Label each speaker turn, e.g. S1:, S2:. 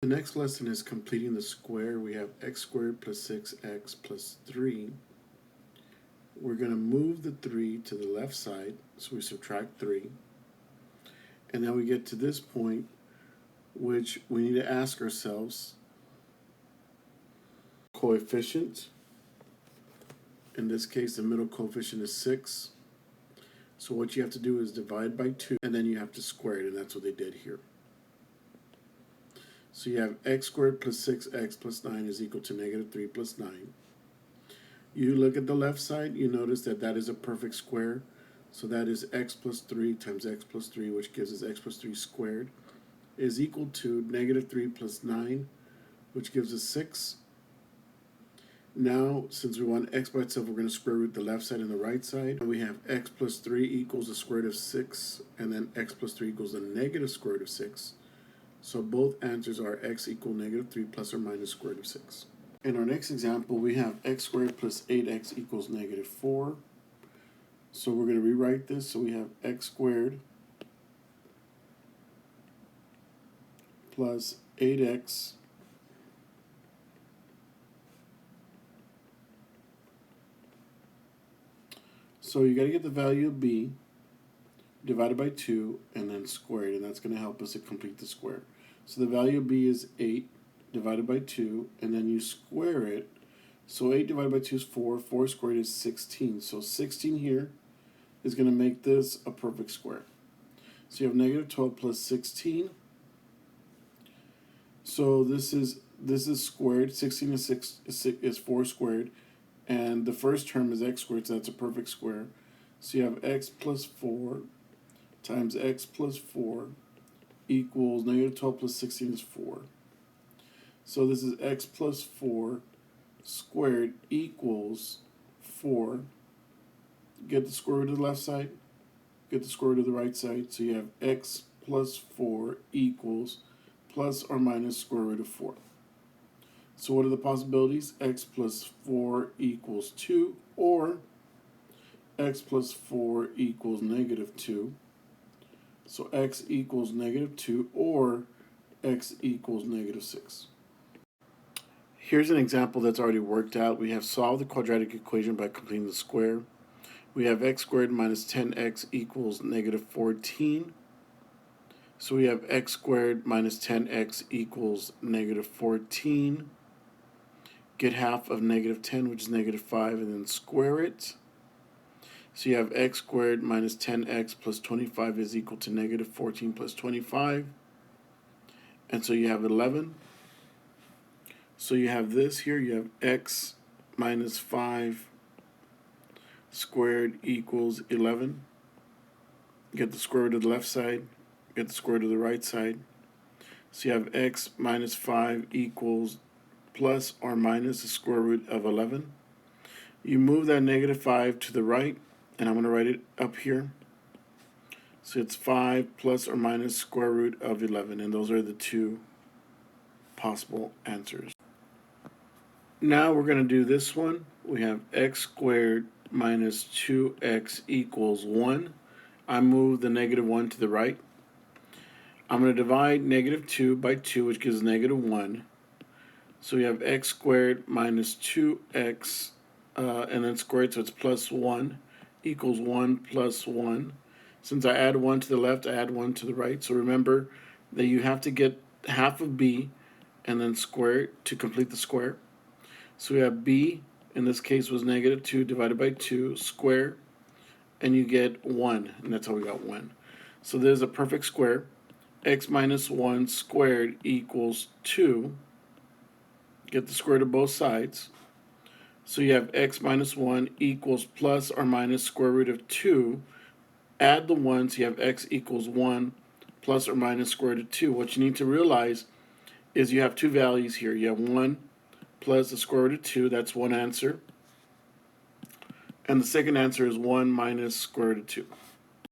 S1: next lesson is completing the square. We have x squared plus 6x plus 3. We're going to move the 3 to the left side, so we subtract 3. And then we get to this point, which we need to ask ourselves, coefficient. In this case, the middle coefficient is 6. So what you have to do is divide by 2, and then you have to square it, and that's what they did here. So you have x squared plus 6x plus 9 is equal to negative 3 plus 9. You look at the left side, you notice that that is a perfect square. So that is x plus 3 times x plus 3, which gives us x plus 3 squared, is equal to negative 3 plus 9, which gives us 6. Now, since we want x by itself, we're going to square root the left side and the right side. And we have x plus 3 equals the square root of 6, and then x plus 3 equals the negative square root of 6. So both answers are x equal negative 3 plus or minus square root of 6. In our next example, we have x squared plus 8x equals negative 4. So we're going to rewrite this. So we have x squared plus 8x so you got to get the value of b divided by 2 and then squared, and that's going to help us to complete the square. So the value of b is 8 divided by 2, and then you square it. So 8 divided by 2 is 4. 4 squared is 16. So 16 here is going to make this a perfect square. So you have negative 12 plus 16. So this is squared. 16 is 4 squared. And the first term is x squared, so that's a perfect square. So you have x plus 4 times x plus 4 equals negative 12 plus 16 is 4. So this is x plus 4 squared equals 4. Get the square root of the left side, get the square root of the right side. So you have x plus 4 equals plus or minus square root of 4. So what are the possibilities? X plus 4 equals 2, or x plus 4 equals negative 2. So x equals negative 2, or x equals negative 6. Here's an example that's already worked out. We have solved the quadratic equation by completing the square. We have x squared minus 10x equals negative 14. So we have x squared minus 10x equals negative 14. Get half of negative 10, which is negative 5, and then square it. So you have x squared minus 10x plus 25 is equal to negative 14 plus 25. And so you have 11. So you have this here. You have x minus 5 squared equals 11. Get the square root of the left side. Get the square root of the right side. So you have x minus 5 equals plus or minus the square root of 11. You move that negative 5 to the right, and I'm going to write it up here. So it's 5 plus or minus square root of 11, and those are the two possible answers. Now we're going to do this one. We have x squared minus 2x equals 1. I move the negative 1 to the right. I'm going to divide negative 2 by 2, which gives negative 1. So we have x squared minus 2x, and then squared, so it's plus 1, equals 1 plus 1. Since I add 1 to the left, I add 1 to the right. So remember that you have to get half of b and then square it to complete the square. So we have b, in this case, was negative 2 divided by 2, square, and you get 1, and that's how we got 1. So there's a perfect square. X minus 1 squared equals 2. Get the square root of both sides. So you have x minus 1 equals plus or minus square root of 2. Add the 1, so you have x equals 1 plus or minus square root of 2. What you need to realize is you have two values here. You have 1 plus the square root of 2. That's one answer. And the second answer is 1 minus square root of 2.